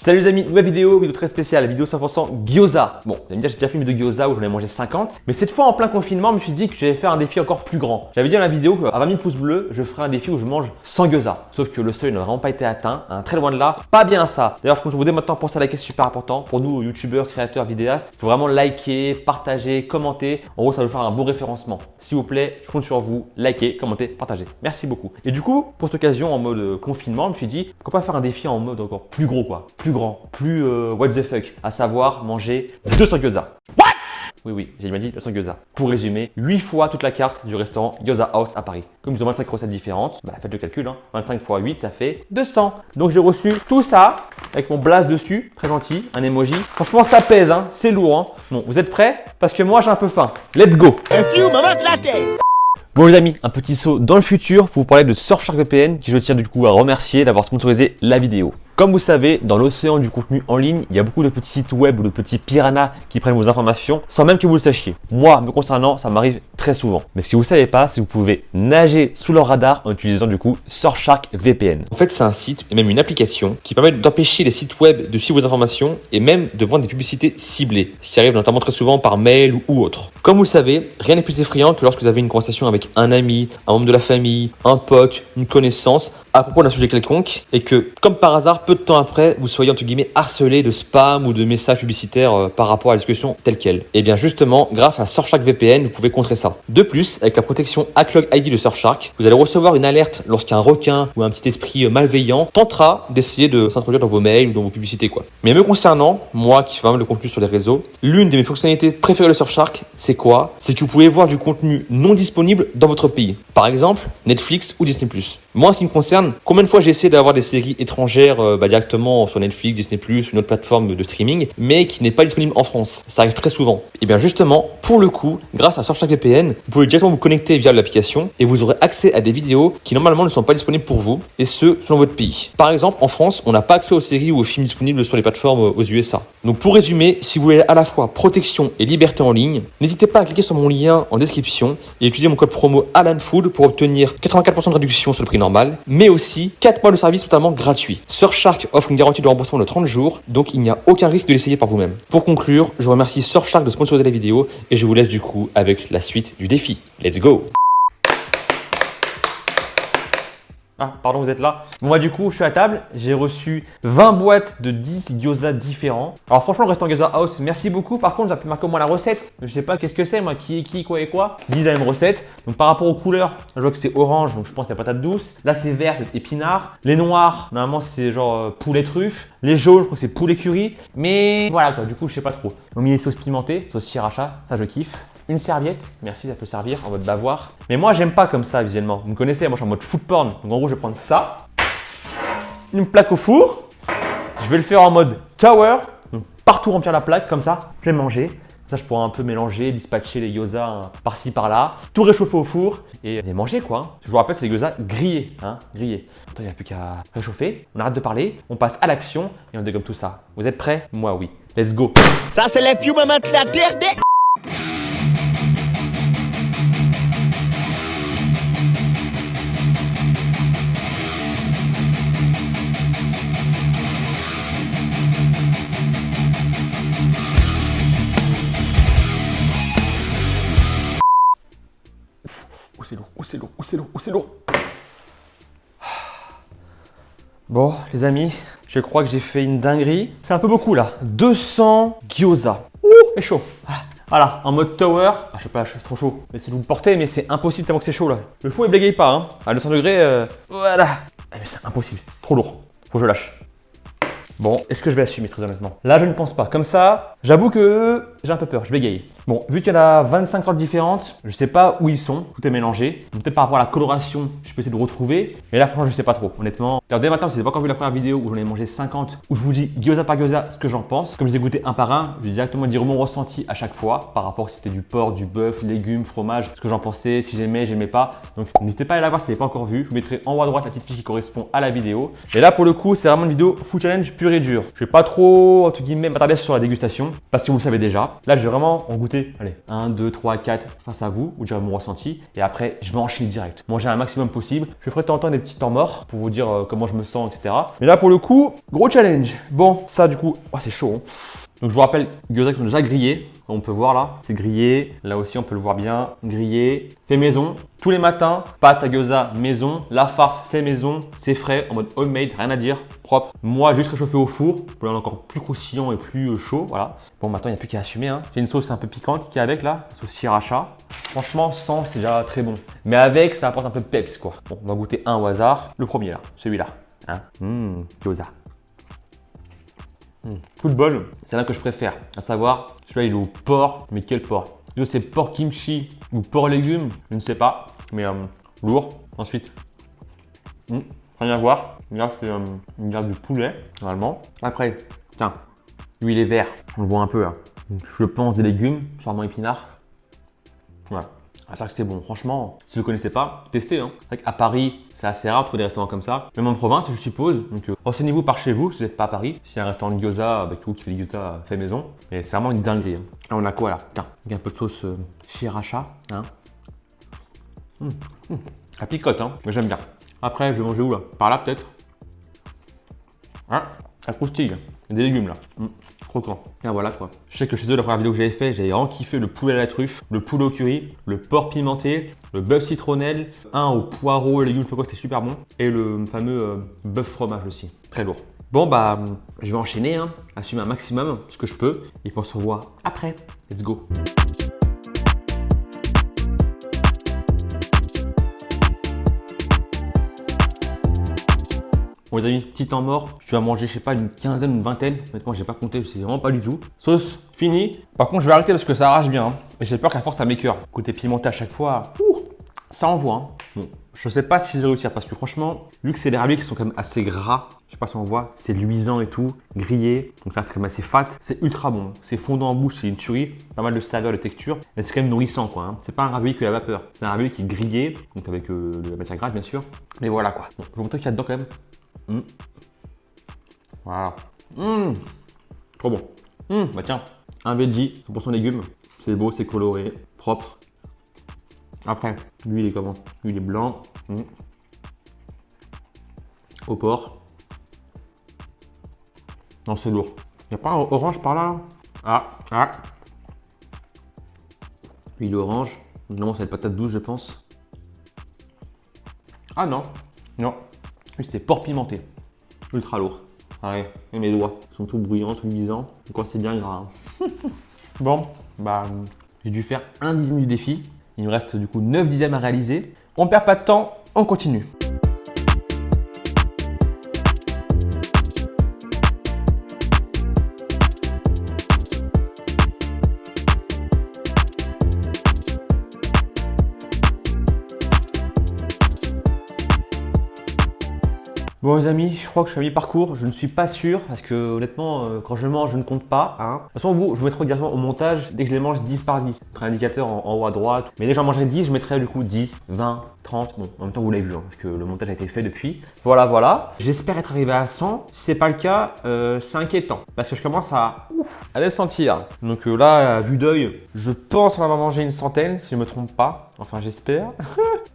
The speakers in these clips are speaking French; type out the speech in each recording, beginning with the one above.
Salut les amis, nouvelle vidéo très spéciale, vidéo 100% gyoza. Bon, vous allez me dire, j'ai déjà fait une vidéo gyoza où j'en ai mangé 50, mais cette fois en plein confinement, je me suis dit que j'allais faire un défi encore plus grand. J'avais dit dans la vidéo qu'à 20 000 pouces bleus, je ferai un défi où je mange 100 gyoza. Sauf que le seuil n'a vraiment pas été atteint, hein, très loin de là, pas bien ça. D'ailleurs, je compte vous dès maintenant penser à liker, c'est super important. Pour nous, youtubeurs, créateurs, vidéastes, il faut vraiment liker, partager, commenter. En gros, ça va nous faire un bon référencement. S'il vous plaît, je compte sur vous, likez, commentez, partagez. Merci beaucoup. Et du coup, pour cette occasion, en mode confinement, je me suis dit, pourquoi pas faire un défi en mode encore plus gros quoi, plus grand, plus what the fuck, à savoir manger 200 gyoza. What? Oui, j'ai bien dit 200 gyoza. Pour résumer, 8 fois toute la carte du restaurant Gyoza House à Paris. Comme ils ont 25 recettes différentes, faites le calcul, 25 x 8, ça fait 200. Donc j'ai reçu tout ça avec mon blaze dessus, très gentil, un emoji. Franchement, ça pèse, c'est lourd. Bon, vous êtes prêts? Parce que moi j'ai un peu faim. Let's go! Bon les amis, un petit saut dans le futur pour vous parler de Surfshark VPN qui je tiens du coup à remercier d'avoir sponsorisé la vidéo. Comme vous savez, dans l'océan du contenu en ligne, il y a beaucoup de petits sites web ou de petits piranhas qui prennent vos informations sans même que vous le sachiez. Moi, me concernant, ça m'arrive très souvent. Mais ce que vous ne savez pas, c'est que vous pouvez nager sous leur radar en utilisant du coup Surfshark VPN. En fait, c'est un site et même une application qui permet d'empêcher les sites web de suivre vos informations et même de vendre des publicités ciblées, ce qui arrive notamment très souvent par mail ou autre. Comme vous le savez, rien n'est plus effrayant que lorsque vous avez une conversation avec un ami, un membre de la famille, un pote, une connaissance à propos d'un sujet quelconque et que, comme par hasard, peu de temps après, vous soyez entre guillemets harcelé de spam ou de messages publicitaires par rapport à la discussion telle quelle. Et bien justement, grâce à Surfshark VPN, vous pouvez contrer ça. De plus, avec la protection Hacklog ID de Surfshark, vous allez recevoir une alerte lorsqu'un requin ou un petit esprit malveillant tentera d'essayer de s'introduire dans vos mails ou dans vos publicités quoi. Mais me concernant, moi qui fais pas mal de contenu sur les réseaux, l'une de mes fonctionnalités préférées de Surfshark, c'est quoi? C'est que vous pouvez voir du contenu non disponible dans votre pays. Par exemple, Netflix ou Disney+. Moi, en ce qui me concerne, combien de fois j'ai essayé d'avoir des séries étrangères directement sur Netflix, Disney+, ou une autre plateforme de streaming, mais qui n'est pas disponible en France. Ça arrive très souvent. Et bien justement, pour le coup, grâce à Surfshark VPN, vous pouvez directement vous connecter via l'application et vous aurez accès à des vidéos qui normalement ne sont pas disponibles pour vous, et ce, selon votre pays. Par exemple, en France, on n'a pas accès aux séries ou aux films disponibles sur les plateformes aux USA. Donc pour résumer, si vous voulez à la fois protection et liberté en ligne, n'hésitez pas à cliquer sur mon lien en description et utiliser mon code promo ALANFOOD pour obtenir 84% de réduction sur le prix normal, mais aussi 4 mois de service totalement gratuit. Surfshark offre une garantie de remboursement de 30 jours, donc il n'y a aucun risque de l'essayer par vous-même. Pour conclure, je remercie Surfshark de sponsoriser la vidéo et je vous laisse du coup avec la suite du défi. Let's go! Ah, pardon, vous êtes là. Bon, du coup, je suis à table. J'ai reçu 20 boîtes de 10 gyoza différents. Alors, franchement, le restaurant Gyoza House, merci beaucoup. Par contre, j'ai pu marquer au moins la recette. Je sais pas qu'est-ce que c'est, moi, qui est qui, quoi et quoi. 10 la même recette. Donc, par rapport aux couleurs, je vois que c'est orange, donc je pense que c'est la patate douce. Là, c'est vert, c'est épinard. Les noirs, normalement, c'est genre poulet truffe. Les jaunes, je crois que c'est poulet curry. Mais voilà, quoi. Du coup, je sais pas trop. On a mis les sauces pimentées, sauce sriracha. Ça, je kiffe. Une serviette, merci, ça peut servir en mode bavoir. Mais moi, j'aime pas comme ça visuellement. Vous me connaissez, moi je suis en mode food porn. Donc en gros, je vais prendre ça, une plaque au four. Je vais le faire en mode tower. Donc partout remplir la plaque comme ça, je vais manger. Ça, je pourrais un peu mélanger, dispatcher les gyoza par-ci par-là, tout réchauffer au four et les manger quoi. Je vous rappelle, c'est des gyoza grillés, grillés. Attends, il n'y a plus qu'à réchauffer. On arrête de parler, on passe à l'action et on dégomme tout ça. Vous êtes prêts? Moi oui. Let's go. Ça c'est les few moments de la terre. C'est lourd. Bon, les amis, je crois que j'ai fait une dinguerie. C'est un peu beaucoup là. 200 gyoza. Ouh, c'est chaud. Voilà, en mode tower. Je sais pas, c'est trop chaud. Mais c'est vous le portez, mais c'est impossible tellement que c'est chaud là. Le fou, il blégaye pas. À 200 degrés, voilà. Mais c'est impossible. Trop lourd. Faut que je lâche. Bon, est-ce que je vais assumer très honnêtement? Là, je ne pense pas. Comme ça, j'avoue que j'ai un peu peur, je bégaye. Bon, vu qu'il y en a 25 sortes différentes, je ne sais pas où ils sont, tout est mélangé. Donc peut-être par rapport à la coloration, je peux essayer de retrouver. Mais là, franchement, je ne sais pas trop, honnêtement. Alors, dès maintenant, si vous n'avez pas encore vu la première vidéo où j'en ai mangé 50, où je vous dis gyoza par gyoza ce que j'en pense. Comme je les ai goûtés un par un, je vais directement dire mon ressenti à chaque fois par rapport si c'était du porc, du bœuf, légumes, fromage, ce que j'en pensais, si j'aimais pas. Donc n'hésitez pas à aller la voir si vous n'avez pas encore vu. Je vous mettrai en haut à droite la petite fiche qui correspond à la vidéo. Et là, pour le coup, c'est vraiment une vidéo food challenge pure pur et dur. Je vais pas trop, entre guillemets, m'attarder sur la dégustation parce que vous le savez déjà. Là, je vais vraiment en goûter. Allez, 1, 2, 3, 4 face à vous, vous direz mon ressenti. Et après, je vais enchaîner direct. Manger un maximum possible. Je ferai de temps en temps des petits temps morts pour vous dire comment je me sens, etc. Mais là, pour le coup, gros challenge. Bon, ça, du coup, oh, c'est chaud. Hein. Donc je vous rappelle, gyoza qui sont déjà grillés, comme on peut voir là, c'est grillé. Là aussi on peut le voir bien, grillé, fait maison. Tous les matins, pâte à gyoza maison. La farce c'est maison, c'est frais, en mode homemade, rien à dire, propre. Moi juste réchauffé au four pour le rendre encore plus croustillant et plus chaud, voilà. Bon maintenant il n'y a plus qu'à assumer. Hein. J'ai une sauce un peu piquante qui est avec là, sauce sriracha. Franchement sans c'est déjà très bon. Mais avec ça apporte un peu de peps quoi. Bon on va goûter un au hasard. Le premier là, celui-là. Hein. Gyoza. Coup de bol, c'est là que je préfère, à savoir, celui-là il est au porc, mais quel porc? C'est porc kimchi ou porc légumes, je ne sais pas, mais lourd. Ensuite, rien à voir, là c'est une garde de poulet, normalement. Après, tiens, lui il est vert, on le voit un peu là. Donc, je pense des légumes, sûrement épinards. Voilà. Ah, c'est vrai que c'est bon, franchement, si vous ne connaissez pas, testez. Hein. C'est vrai qu'à Paris, c'est assez rare de trouver des restaurants comme ça. Même en province, je suppose. Donc, renseignez-vous par chez vous si vous n'êtes pas à Paris. S'il y a un restaurant de gyoza avec vous qui fait des gyoza fait maison. Et c'est vraiment une dinguerie. Hein. Là, on a quoi là? Tiens, il y a un peu de sauce sriracha. Hein. Ça picote, hein, mais j'aime bien. Après, je vais manger où là? Par là peut-être. Ah, ça croustille. Il y a des légumes là. Croquant. Et voilà quoi. Je sais que chez eux, la première vidéo que j'avais fait, j'avais vraiment kiffé le poulet à la truffe, le poulet au curry, le porc pimenté, le bœuf citronnelle, un au poireau, légumes, je sais pas quoi, c'était super bon. Et le fameux bœuf fromage aussi. Très lourd. Bon bah, je vais enchaîner, hein, assumer un maximum ce que je peux. Et puis on se revoit après. Let's go. Bon les amis, petit temps mort, je vais manger, je sais pas, une quinzaine, une vingtaine. Honnêtement, j'ai pas compté, je sais vraiment pas du tout. Sauce, fini. Par contre, je vais arrêter parce que ça arrache bien. Hein. Et j'ai peur qu'à force, ça m'écœure. Côté pimenté à chaque fois, ça envoie. Hein. Bon, je sais pas si je vais réussir parce que franchement, vu que c'est des raviolis qui sont quand même assez gras, je sais pas si on voit, c'est luisant et tout, grillé. Donc ça, c'est quand même assez fat. C'est ultra bon. C'est fondant en bouche, c'est une tuerie. Pas mal de saveur, de texture. Mais c'est quand même nourrissant quoi. Hein. C'est pas un ravioli que la vapeur. C'est un ravioli qui est grillé, donc avec de la matière grasse bien sûr. Mais voilà quoi. Bon, je vais vous montrer qu'il y a dedans quand même. Voilà. Trop bon. Bah tiens, un veggie, 100% légumes. C'est beau, c'est coloré, propre. Après, lui il est comment? Lui il est blanc. Au porc. Non, c'est lourd. Il n'y a pas un orange par là? Ah. Lui il est orange. Non, ça va être patate douce, je pense. Ah non. Lui c'était porc pimenté. Ultra lourd. Ah ouais, et mes doigts sont tout bruyants, tout luisants. Donc c'est bien gras. Hein. Bon, bah j'ai dû faire un dixième du défi. Il me reste du coup 9 dixièmes à réaliser. On perd pas de temps, on continue. Bon les amis, je crois que je suis à mi-parcours, je ne suis pas sûr parce que honnêtement quand je mange je ne compte pas. Hein. De toute façon vous, je vous mettrai directement au montage dès que je les mange 10 par 10. Je mettrai un indicateur en haut à droite. Mais dès que j'en mangerai 10, je mettrai du coup 10, 20, 30. Bon, en même temps vous l'avez vu hein, parce que le montage a été fait depuis. Voilà. J'espère être arrivé à 100. Si c'est pas le cas, c'est inquiétant parce que je commence à les sentir. Donc là, à vue d'œil, je pense en avoir mangé une centaine si je me trompe pas. Enfin j'espère.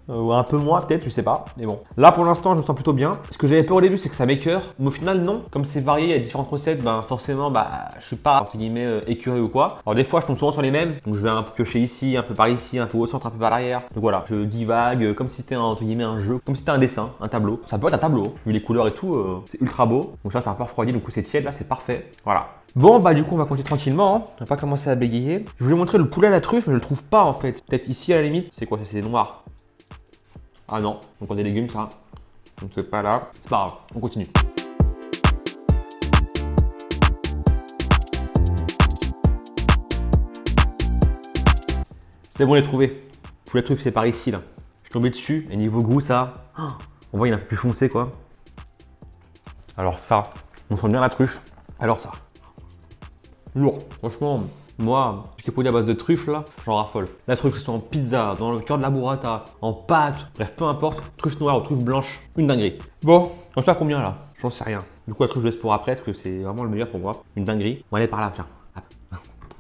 Ou un peu moins peut-être, je sais pas. Mais bon. Là pour l'instant je me sens plutôt bien. Ce que j'avais peur au début c'est que ça m'écœure. Mais au final non. Comme c'est varié, il y a différentes recettes, ben forcément je suis pas entre guillemets écœuré ou quoi. Alors des fois je tombe souvent sur les mêmes. Donc je vais un peu piocher ici, un peu par ici, un peu au centre, un peu par l'arrière. Donc voilà, je divague comme si c'était entre guillemets un jeu, comme si c'était un dessin, un tableau. Ça peut être un tableau. Vu les couleurs et tout, c'est ultra beau. Donc ça c'est un peu refroidi, du coup c'est tiède là, c'est parfait. Voilà. Bon bah du coup on va continuer tranquillement, hein. On va pas commencer à bégayer. Je voulais montrer le poulet à la truffe mais je le trouve pas en fait. Peut-être ici à la limite. C'est quoi ça? C'est noir. Ah non, donc on a des légumes ça. Donc c'est pas là. C'est pas grave, on continue. C'est bon, les trouvé. Poulet truffe c'est par ici là. Je suis tombé dessus et niveau goût ça. On voit il est un peu plus foncé quoi. Alors ça, on sent bien la truffe. Alors ça. Lourd. Franchement, moi, ce qui est produit à base de truffe là, j'en raffole. La truffe que ce soit en pizza, dans le cœur de la burrata, en pâte, bref, peu importe. Truffe noire ou truffe blanche, une dinguerie. Bon, j'en suis à combien là? J'en sais rien. Du coup, la truc je laisse pour après parce que c'est vraiment le meilleur pour moi. Une dinguerie. On va aller par là, tiens. Hop.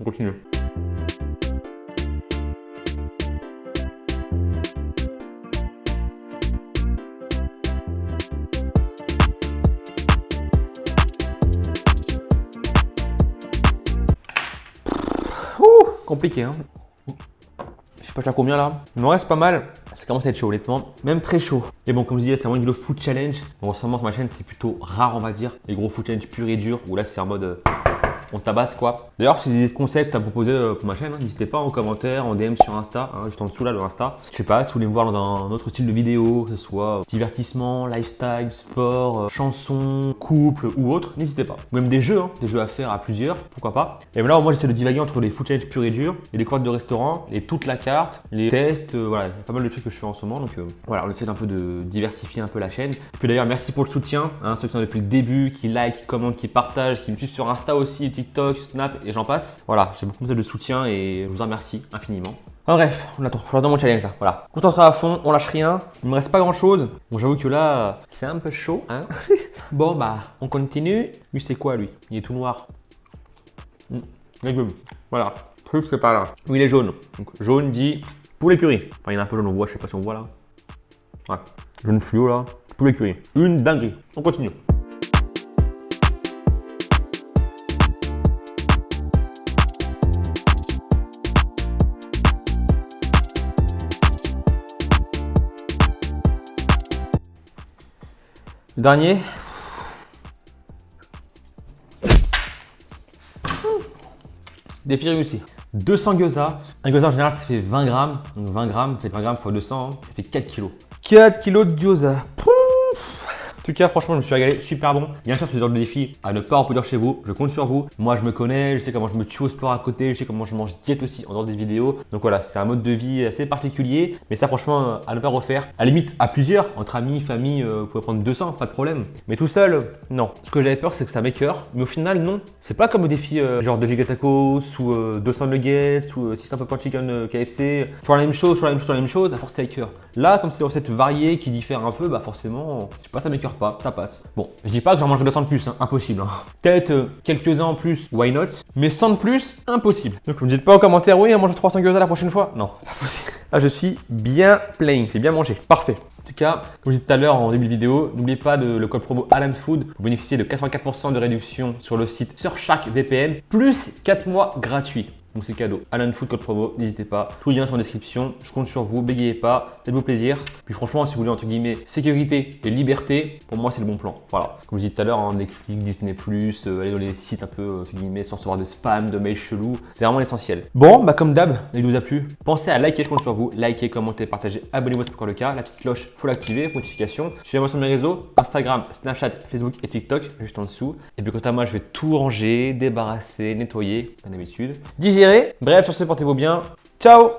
On continue. Compliqué, hein. Je sais pas combien là. Il me reste pas mal. Ça commence à être chaud, honnêtement. Même très chaud. Mais bon, comme je disais, c'est vraiment une vidéo food challenge. Bon, récemment, sur ma chaîne, c'est plutôt rare, on va dire. Les gros food challenge pur et dur. Où là, c'est en mode on tabasse quoi. D'ailleurs, si vous avez des concepts à proposer pour ma chaîne, n'hésitez pas en commentaire, en DM sur Insta, juste en dessous là, le Insta. Je sais pas, si vous voulez me voir dans un autre style de vidéo, que ce soit divertissement, lifestyle, sport, chanson, couple ou autre, n'hésitez pas. Ou même des jeux à faire à plusieurs, pourquoi pas. Et là, moi, j'essaie de divaguer entre les food challenges purs et durs, les découvertes de restaurants, et toute la carte, les tests, voilà, il y a pas mal de trucs que je fais en ce moment. Donc voilà, on essaie un peu de diversifier un peu la chaîne. Et puis d'ailleurs, merci pour le soutien, ceux qui sont depuis le début, qui like, qui commentent, qui partagent, qui me suivent sur Insta aussi, TikTok, Snap et j'en passe. Voilà, j'ai beaucoup de soutien et je vous en remercie infiniment. Enfin bref, on attend, je suis dans mon challenge là, voilà. Concentré à fond, on lâche rien, il me reste pas grand chose. Bon, j'avoue que là, c'est un peu chaud, hein. Bon bah, on continue. Lui c'est quoi lui? Il est tout noir. Voilà, truc c'est pas là. Lui il est jaune. Donc jaune dit poulet curry. Enfin il y en a un peu jaune, on voit, je sais pas si on voit là. Ouais, jaune fluo là, poulet curry. Une dinguerie, on continue. Le dernier. Défi réussi. 200 gyoza. Un gyoza en général ça fait 20 grammes. Donc 20 grammes, fait 20 grammes x 200, ça fait 4 kilos. 4 kilos de gyoza. En tout cas, franchement, je me suis régalé, super bon. Bien sûr, ce genre de défi à ne pas reproduire chez vous. Je compte sur vous. Moi, je me connais, je sais comment je me tue au sport à côté, je sais comment je mange diète aussi en dehors des vidéos. Donc voilà, c'est un mode de vie assez particulier. Mais ça, franchement, à ne pas refaire. À la limite, à plusieurs, entre amis, famille, vous pouvez prendre 200, pas de problème. Mais tout seul, non. Ce que j'avais peur, c'est que ça m'écœure. Mais au final, non. C'est pas comme au défi genre de giga tacos ou 200 nuggets ou 600 popcorn chicken KFC. Toujours la même chose, la même chose, à force ça écœure. Là, comme c'est une recette variée qui diffère un peu, bah forcément, je sais pas, ça m'écœure pas, ça passe. Bon, je dis pas que j'en mangerai 200 de plus, impossible. Peut-être quelques-uns en plus, why not, mais 100 de plus, impossible. Donc vous me dites pas en commentaire, oui, on mange 300 gyoza la prochaine fois. Non, pas possible. Là, je suis bien plein, j'ai bien mangé, parfait. En tout cas, comme je disais tout à l'heure en début de vidéo, n'oubliez pas le code promo AlanFood pour bénéficier de 84% de réduction sur le site Surfshark VPN, plus 4 mois gratuits. Donc c'est cadeau. AlanFood code promo, n'hésitez pas. Tout le lien sont en description. Je compte sur vous, bégayez pas, faites-vous plaisir. Puis franchement, si vous voulez entre guillemets sécurité et liberté, pour moi c'est le bon plan. Voilà. Comme je disais tout à l'heure, Netflix, Disney+, aller dans les sites un peu entre guillemets sans recevoir de spam, de mails chelous, c'est vraiment l'essentiel. Bon, bah comme d'hab, il vous a plu. Pensez à liker, je compte sur vous. Likez, commentez, partagez, abonnez-vous si c'est encore le cas. La petite cloche, faut l'activer, notification. Suivez-moi sur mes réseaux, Instagram, Snapchat, Facebook et TikTok, juste en dessous. Et puis quant à moi, je vais tout ranger, débarrasser, nettoyer, comme d'habitude. Digérer. Bref, sur ce, portez-vous bien. Ciao!